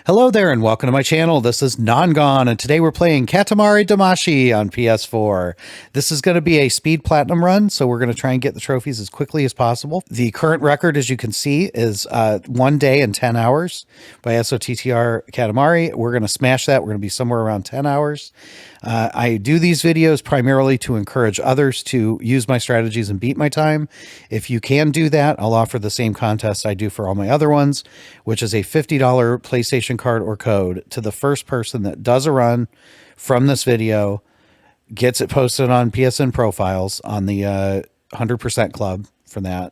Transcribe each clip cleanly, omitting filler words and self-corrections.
Hello there and welcome to my channel. This is Non-Gone and today we're playing Katamari Damacy on PS4. This is going to be a speed platinum run, so we're going to try and get the trophies as quickly as possible. The current record, as you can see, is 1 day and 10 hours by SOTTR Katamari. We're going to smash that. We're going to be somewhere around 10 hours. I do these videos primarily to encourage others to use my strategies and beat my time. If you can do that, I'll offer the same contest I do for all my other ones, which is a $50 PlayStation card or code to the first person that does a run from this video, gets it posted on PSN profiles on the 100% club for that,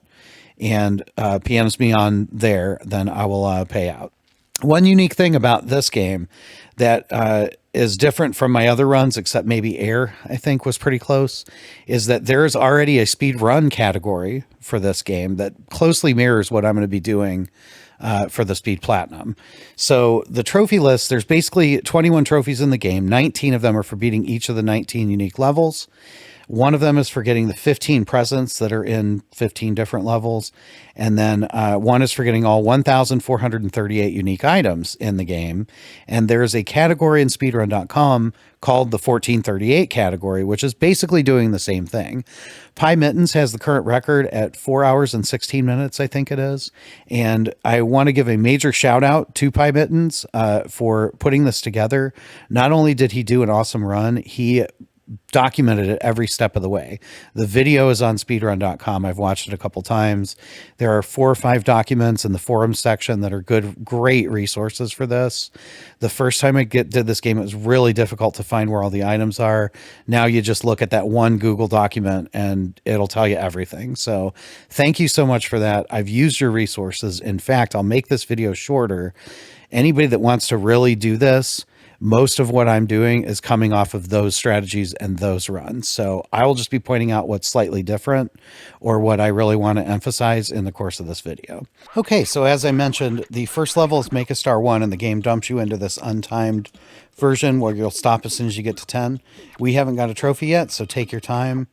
and PMs me on there, then I will pay out. One unique thing about this game that is different from my other runs, except maybe Air, I think, was pretty close, is that there's already a speed run category for this game that closely mirrors what I'm going to be doing for the Speed Platinum. So the trophy list, there's basically 21 trophies in the game. 19 of them are for beating each of the 19 unique levels. One of them is for getting the 15 presents that are in 15 different levels. And then one is for getting all 1,438 unique items in the game. And there's a category in speedrun.com called the 1438 category, which is basically doing the same thing. Pimittens has the current record at 4 hours and 16 minutes, I think it is. And I want to give a major shout out to Pimittens for putting this together. Not only did he do an awesome run, he documented it every step of the way. The video is on speedrun.com. I've watched it a couple times. There are 4 or 5 documents in the forum section that are great resources for this. The first time I did this game, it was really difficult to find where all the items are. Now you just look at that one Google document and it'll tell you everything. So thank you so much for that. I've used your resources. In fact, I'll make this video shorter. Anybody that wants to really do this, most of what I'm doing is coming off of those strategies and those runs. So I will just be pointing out what's slightly different or what I really want to emphasize in the course of this video. Okay, so as I mentioned, the first level is Make a Star 1, and the game dumps you into this untimed version where you'll stop as soon as you get to 10. We haven't got a trophy yet, so take your time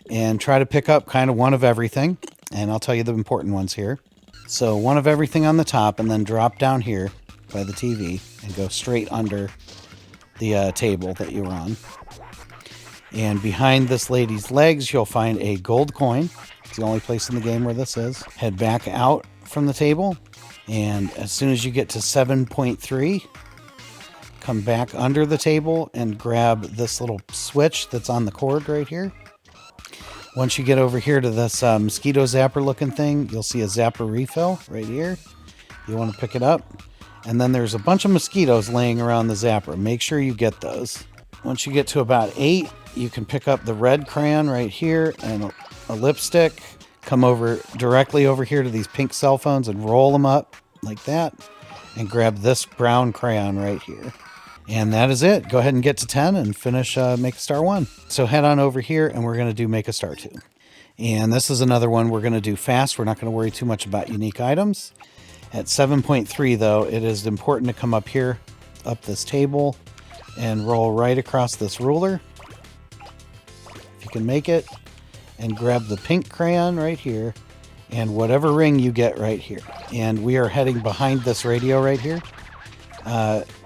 and try to pick up kind of one of everything. And I'll tell you the important ones here. So one of everything on the top, and then drop down here by the TV and go straight under the table that you're on. And behind this lady's legs, you'll find a gold coin. It's the only place in the game where this is. Head back out from the table, and as soon as you get to 7.3, come back under the table and grab this little switch that's on the cord right here. Once you get over here to this Mosquito Zapper looking thing, you'll see a Zapper refill right here. You want to pick it up. And then there's a bunch of mosquitoes laying around the Zapper. Make sure you get those. Once you get to about 8, you can pick up the red crayon right here and a lipstick. Come over directly over here to these pink cell phones and roll them up like that. And grab this brown crayon right here. And that is it. Go ahead and get to 10 and finish Make a Star 1. So head on over here and we're going to do Make a Star 2. And this is another one we're going to do fast. We're not going to worry too much about unique items. At 7.3, though, it is important to come up here, up this table, and roll right across this ruler, if you can make it, and grab the pink crayon right here, and whatever ring you get right here. And we are heading behind this radio right here.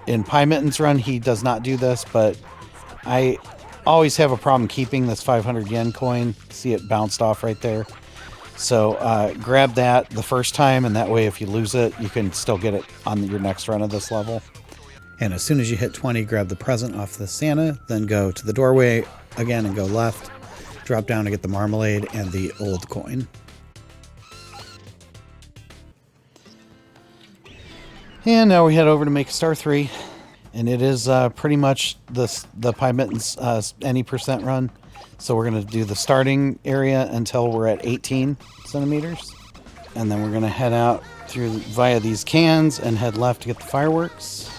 In Pimittens' run, he does not do this, but I always have a problem keeping this 500 yen coin. See it bounced off right there. So grab that the first time, and that way if you lose it, you can still get it on your next run of this level. And as soon as you hit 20, grab the present off the Santa, then go to the doorway again and go left, drop down to get the Marmalade and the old coin. And now we head over to Make a Star 3, and it is pretty much the Pimittens any percent run. So we're going to do the starting area until we're at 18 centimeters. And then we're going to head out via these cans and head left to get the fireworks.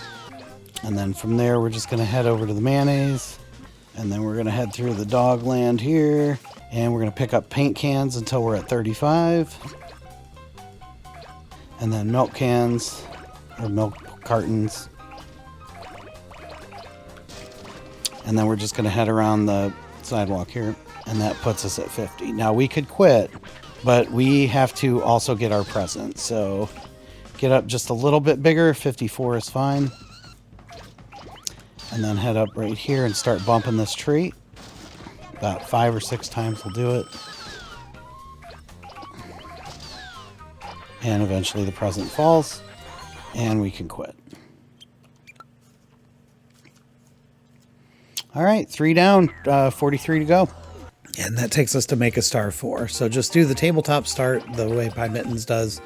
And then from there, we're just going to head over to the mayonnaise. And then we're going to head through the dog land here. And we're going to pick up paint cans until we're at 35. And then milk cans, or milk cartons. And then we're just going to head around the sidewalk here, and that puts us at 50. Now we could quit, but we have to also get our present. So Get up just a little bit bigger. 54 is fine. And then head up right here and start bumping this tree. About 5 or 6 times will do it. And eventually the present falls. And we can quit. All right, 3 down, 43 to go. And that takes us to make a star 4. So just do the tabletop start the way Pimittens does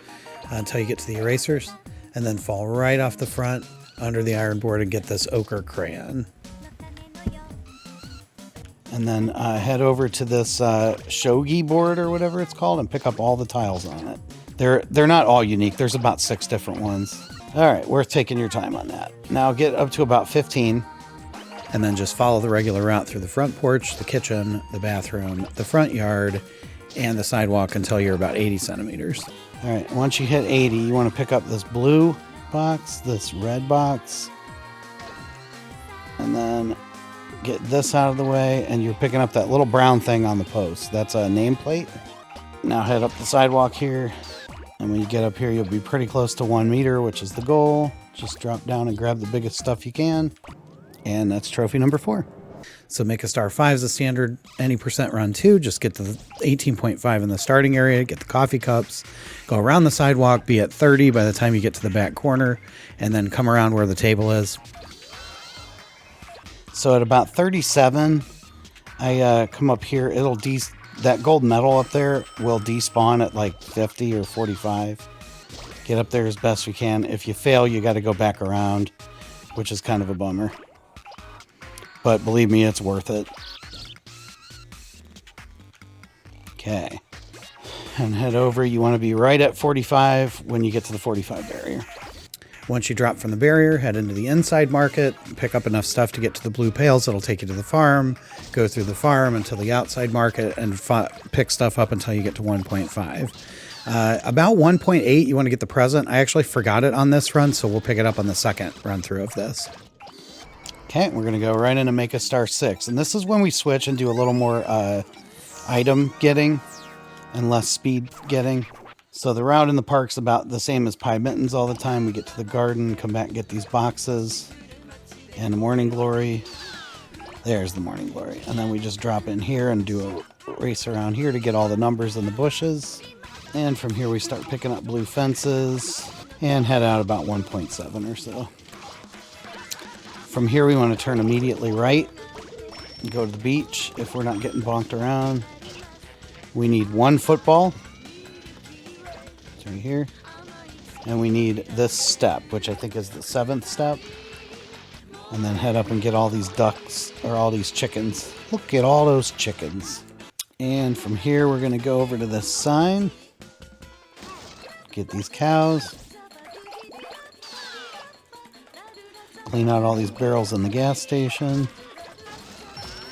until you get to the erasers. And then fall right off the front under the iron board and get this ochre crayon. And then head over to this shogi board or whatever it's called and pick up all the tiles on it. They're not all unique. There's about 6 different ones. All right, worth taking your time on that. Now get up to about 15 and then just follow the regular route through the front porch, the kitchen, the bathroom, the front yard, and the sidewalk until you're about 80 centimeters. All right, once you hit 80, you want to pick up this blue box, this red box, and then get this out of the way, and you're picking up that little brown thing on the post. That's a nameplate. Now head up the sidewalk here, and when you get up here, you'll be pretty close to 1 meter, which is the goal. Just drop down and grab the biggest stuff you can, and that's trophy number 4. So make a star 5 is a standard any percent run 2. Just get to the 18.5 in the starting area, get the coffee cups, go around the sidewalk, be at 30 by the time you get to the back corner, and then come around where the table is. So at about 37, I come up here. It'll that gold medal up there will despawn at like 50 or 45. Get up there as best we can. If you fail, you got to go back around, which is kind of a bummer. But believe me, it's worth it. Okay. And head over. You want to be right at 45 when you get to the 45 barrier. Once you drop from the barrier, head into the inside market, pick up enough stuff to get to the blue pails that'll take you to the farm, go through the farm until the outside market, and pick stuff up until you get to 1.5. About 1.8, you want to get the present. I actually forgot it on this run, so we'll pick it up on the second run through of this. Okay, we're going to go right into Make a Star 6. And this is when we switch and do a little more item getting and less speed getting. So the route in the park's about the same as Pimittens all the time. We get to the garden, come back and get these boxes. And the Morning Glory. There's the Morning Glory. And then we just drop in here and do a race around here to get all the numbers in the bushes. And from here we start picking up blue fences and head out about 1.7 or so. From here we want to turn immediately right and go to the beach if we're not getting bonked around. We need 1 football. It's right here. And we need this step, which I think is the 7th step. And then head up and get all these ducks, or all these chickens. Look at all those chickens. And from here we're going to go over to this sign. Get these cows. Clean out all these barrels in the gas station.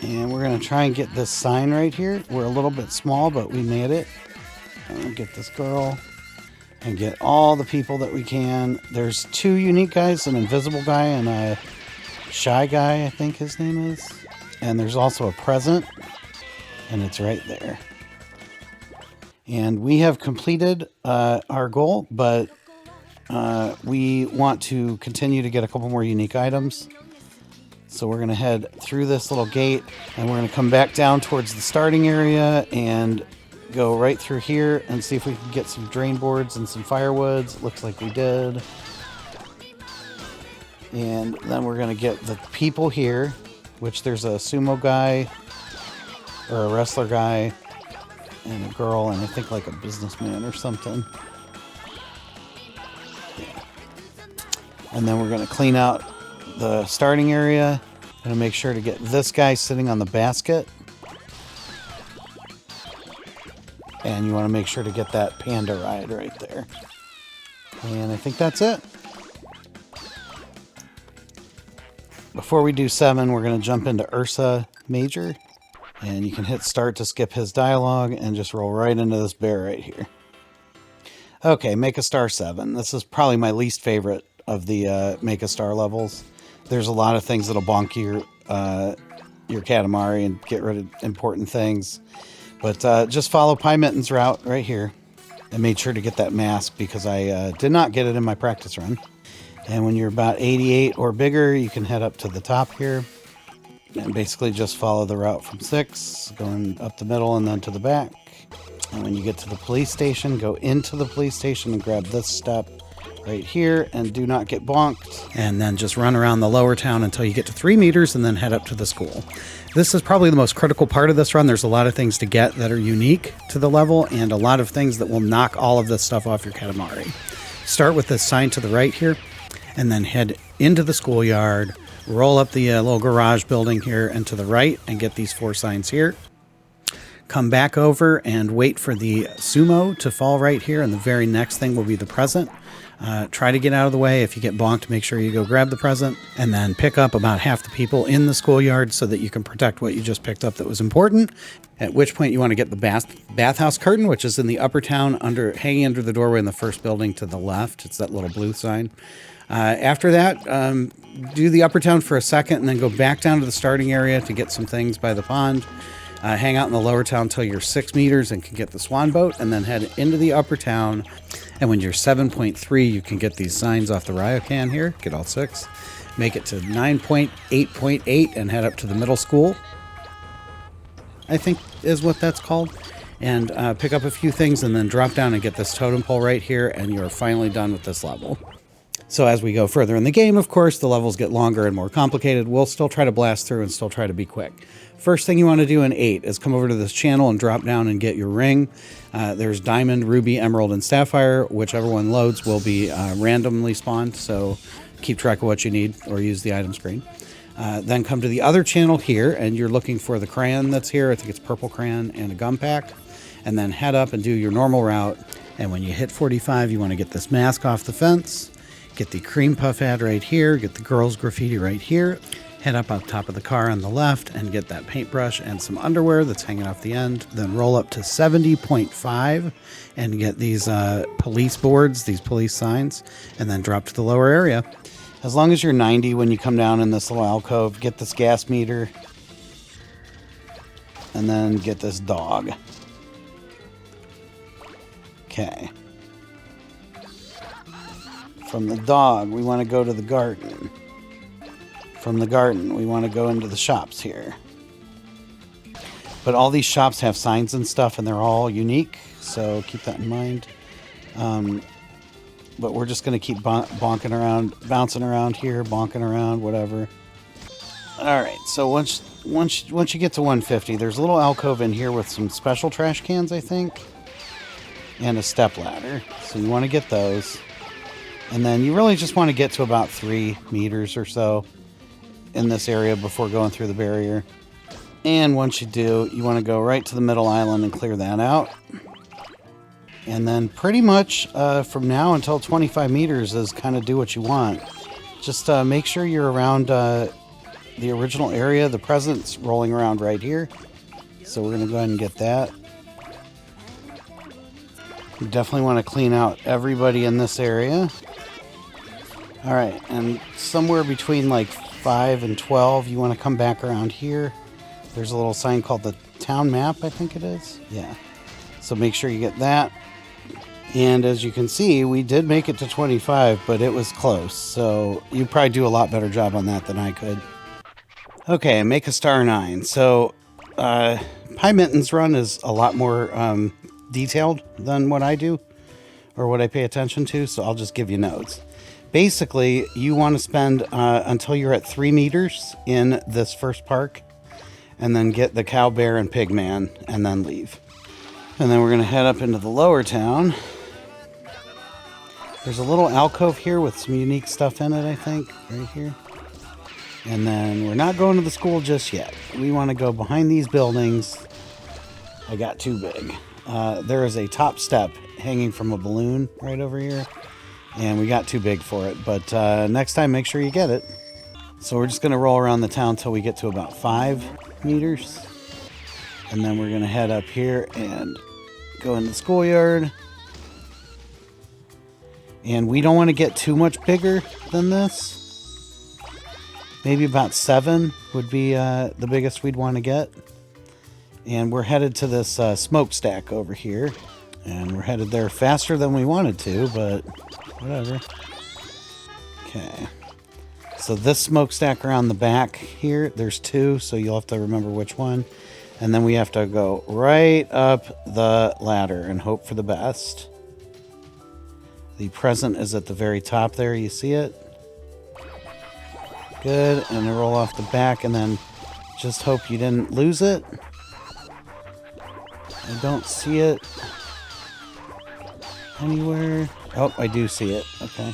And we're going to try and get this sign right here. We're a little bit small, but we made it. And we'll get this girl and get all the people that we can. There's 2 unique guys, an invisible guy and a shy guy, I think his name is. And there's also a present, and it's right there. And we have completed our goal, but we want to continue to get a couple more unique items. So we're going to head through this little gate, and we're going to come back down towards the starting area and go right through here and see if we can get some drain boards and some firewoods. It looks like we did. And then we're going to get the people here, which there's a sumo guy or a wrestler guy and a girl, and I think like a businessman or something. Yeah. And then we're going to clean out the starting area and make sure to get this guy sitting on the basket. And you want to make sure to get that panda ride right there. And I think that's it. Before we do 7, we're going to jump into Ursa Major. And you can hit start to skip his dialogue and just roll right into this bear right here. Okay, Make a Star 7. This is probably my least favorite of the Make a Star levels. There's a lot of things that'll bonk your Katamari and get rid of important things. But just follow Pimittens' route right here. I made sure to get that mask because I did not get it in my practice run. And when you're about 88 or bigger, you can head up to the top here and basically just follow the route from 6, going up the middle and then to the back. And when you get to the police station, go into the police station and grab this step right here and do not get bonked. And then just run around the lower town until you get to 3 meters and then head up to the school. This is probably the most critical part of this run. There's a lot of things to get that are unique to the level and a lot of things that will knock all of this stuff off your Katamari. Start with this sign to the right here and then head into the schoolyard, roll up the little garage building here and to the right and get these 4 signs here. Come back over and wait for the sumo to fall right here, and the very next thing will be the present. Try to get out of the way. If you get bonked, make sure you go grab the present, and then pick up about half the people in the schoolyard so that you can protect what you just picked up that was important, at which point you want to get the bathhouse curtain, which is in the upper town, hanging under the doorway in the first building to the left. It's that little blue sign. After that, do the upper town for a second, and then go back down to the starting area to get some things by the pond. Hang out in the lower town until you're 6 meters and can get the swan boat, and then head into the upper town. And when you're 7.3, you can get these signs off the Ryokan here. Get all 6. Make it to 9.8.8 and head up to the middle school, I think is what that's called. And pick up a few things and then drop down and get this totem pole right here, and you're finally done with this level. So as we go further in the game, of course, the levels get longer and more complicated. We'll still try to blast through and still try to be quick. First thing you want to do in 8 is come over to this channel and drop down and get your ring. There's Diamond, Ruby, Emerald, and Sapphire. Whichever one loads will be randomly spawned, so keep track of what you need or use the item screen. Then come to the other channel here, and you're looking for the crayon that's here. I think it's purple crayon and a gum pack. And then head up and do your normal route. And when you hit 45, you want to get this mask off the fence. Get the cream puff ad right here, get the girls graffiti right here, head up top of the car on the left and get that paintbrush and some underwear that's hanging off the end. Then roll up to 70.5 and get these police boards, these police signs, and then drop to the lower area. As long as you're 90 when you come down in this little alcove, get this gas meter, and then get this dog. Okay. From the dog, we want to go to the garden. From the garden, we want to go into the shops here. But all these shops have signs and stuff, and they're all unique, so keep that in mind. But we're just going to keep bonking around, bouncing around here, bonking around, whatever. All right, so once you get to 150, there's a little alcove in here with some special trash cans, I think, and a step ladder. So you want to get those. And then you really just want to get to about 3 meters or so in this area before going through the barrier. And once you do, you want to go right to the middle island and clear that out. And then pretty much from now until 25 meters is kind of do what you want. Just make sure you're around the original area. The present's rolling around right here. So we're going to go ahead and get that. You definitely want to clean out everybody in this area. Alright, and somewhere between like 5 and 12, you want to come back around here. There's a little sign called the town map, I think it is. Yeah. So make sure you get that. And as you can see, we did make it to 25, but it was close. So you probably do a lot better job on that than I could. Okay, make a star 9. So Pimittens run is a lot more detailed than what I do or what I pay attention to, so I'll just give you notes. Basically, you want to spend until you're at 3 meters in this first park, and then get the cow, bear, and pig man, and then leave. And then we're going to head up into the lower town. There's a little alcove here with some unique stuff in it, I think, right here. And then we're not going to the school just yet. We want to go behind these buildings. I got too big. There is a top step hanging from a balloon right over here. And we got too big for it, but next time make sure you get it. So we're just going to roll around the town until we get to about 5 meters. And then we're going to head up here and go in the schoolyard. And we don't want to get too much bigger than this. Maybe about 7 would be the biggest we'd want to get. And we're headed to this smokestack over here. And we're headed there faster than we wanted to, but whatever. Okay. So this smokestack around the back here, there's two, so you'll have to remember which one. And then we have to go right up the ladder and hope for the best. The present is at the very top there, you see it? Good, and then roll off the back, and then just hope you didn't lose it. I don't see it anywhere. Oh, I do see it. Okay.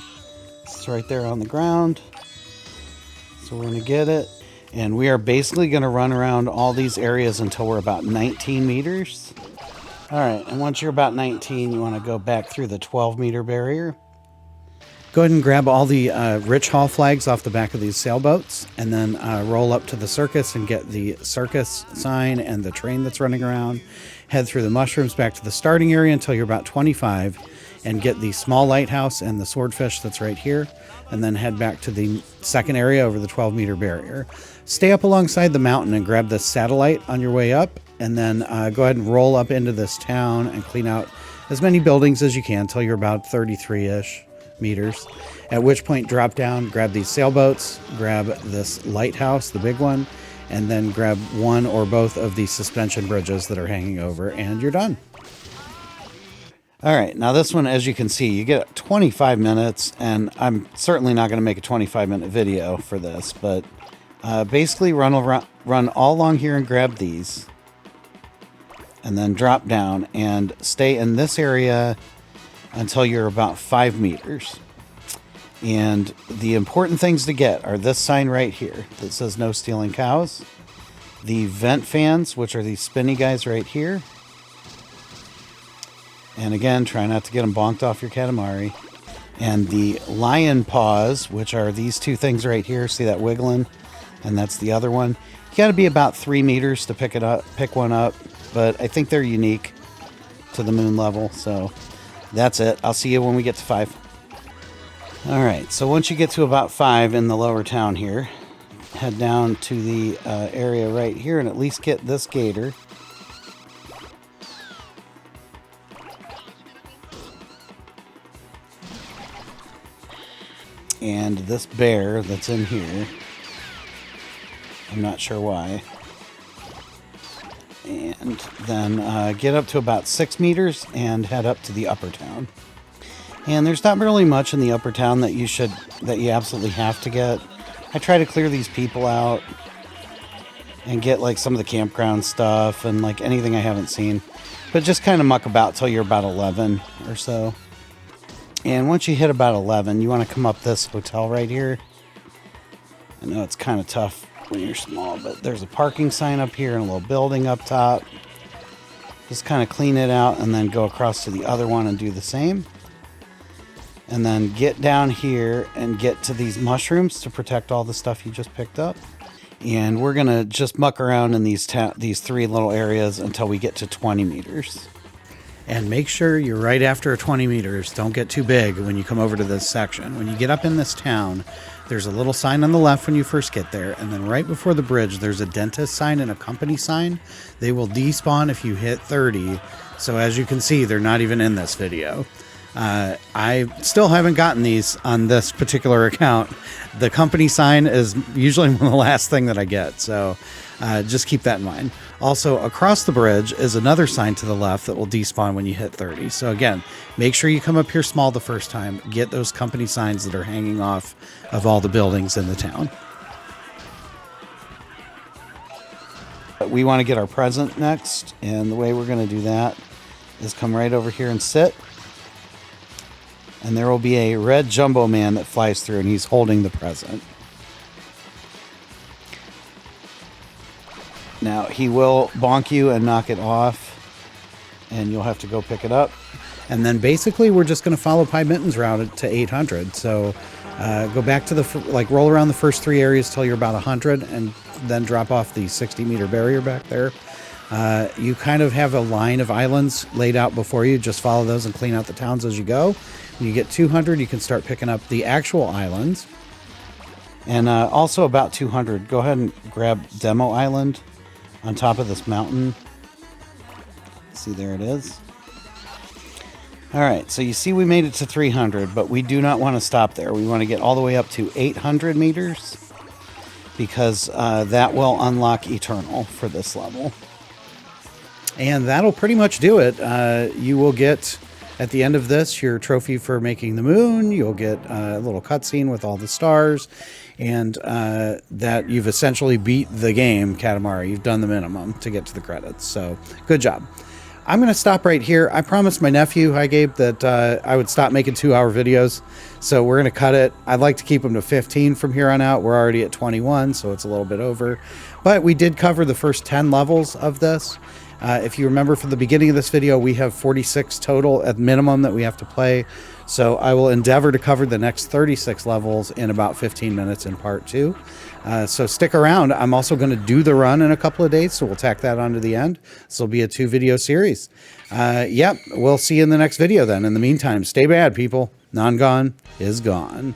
It's right there on the ground. So we're going to get it. And we are basically going to run around all these areas until we're about 19 meters. All right, and once you're about 19, you want to go back through the 12-meter barrier. Go ahead and grab all the rich hall flags off the back of these sailboats, and then roll up to the circus and get the circus sign and the train that's running around. Head through the mushrooms back to the starting area until you're about 25, and get the small lighthouse and the swordfish that's right here, and then head back to the second area over the 12-meter barrier. Stay up alongside the mountain and grab the satellite on your way up, and then go ahead and roll up into this town and clean out as many buildings as you can until you're about 33-ish meters, at which point drop down, grab these sailboats, grab this lighthouse, the big one, and then grab one or both of these suspension bridges that are hanging over, and you're done. All right, now this one, as you can see, you get 25 minutes, and I'm certainly not going to make a 25-minute video for this, but basically run all along here and grab these, and then drop down and stay in this area until you're about 5 meters. And the important things to get are this sign right here that says no stealing cows, the vent fans, which are these spinny guys right here, and again, try not to get them bonked off your Katamari, and the lion paws, which are these two things right here. See that wiggling? And that's the other one. You got to be about 3 meters to pick one up, but I think they're unique to the moon level, so that's it. I'll see you when we get to 5. All right, so once you get to about 5 in the lower town here, head down to the area right here and at least get this gator. And this bear that's in here. I'm not sure why. And then get up to about 6 meters and head up to the upper town. And there's not really much in the upper town that you absolutely have to get. I try to clear these people out and get like some of the campground stuff and like anything I haven't seen. But just kind of muck about till you're about 11 or so. And once you hit about 11, you want to come up this hotel right here. I know it's kind of tough when you're small, but there's a parking sign up here and a little building up top. Just kind of clean it out and then go across to the other one and do the same. And then get down here and get to these mushrooms to protect all the stuff you just picked up. And we're going to just muck around in these 3 little areas until we get to 20 meters. And make sure you're right after 20 meters. Don't get too big when you come over to this section. When you get up in this town, there's a little sign on the left when you first get there. And then right before the bridge, there's a dentist sign and a company sign. They will despawn if you hit 30. So as you can see, they're not even in this video. I still haven't gotten these on this particular account. The company sign is usually one of the last thing that I get. So just keep that in mind. Also, across the bridge is another sign to the left that will despawn when you hit 30. So again, make sure you come up here small the first time. Get those company signs that are hanging off of all the buildings in the town. We want to get our present next. And the way we're going to do that is come right over here and sit. And there will be a red jumbo man that flies through, and he's holding the present. Now, he will bonk you and knock it off, and you'll have to go pick it up. And then basically, we're just going to follow Pimittens' route to 800. So go back to roll around the first 3 areas till you're about 100, and then drop off the 60-meter barrier back there. You kind of have a line of islands laid out before you. Just follow those and clean out the towns as you go. When you get 200, you can start picking up the actual islands. And also about 200, go ahead and grab Demo Island on top of this mountain. See, there it is. All right, so you see we made it to 300, but we do not want to stop there. We want to get all the way up to 800 meters because that will unlock Eternal for this level. And that'll pretty much do it. You will get, at the end of this, your trophy for making the moon. You'll get a little cutscene with all the stars. And that you've essentially beat the game, Katamari. You've done the minimum to get to the credits. So, good job. I'm going to stop right here. I promised my nephew, hi Gabe, that I would stop making 2-hour videos. So we're going to cut it. I'd like to keep them to 15 from here on out. We're already at 21, so it's a little bit over. But we did cover the first 10 levels of this. If you remember from the beginning of this video, we have 46 total at minimum that we have to play. So I will endeavor to cover the next 36 levels in about 15 minutes in part 2. So stick around. I'm also going to do the run in a couple of days, so we'll tack that onto the end. This will be a 2-video series. Yep, we'll see you in the next video then. In the meantime, stay bad, people. Non-gone is gone.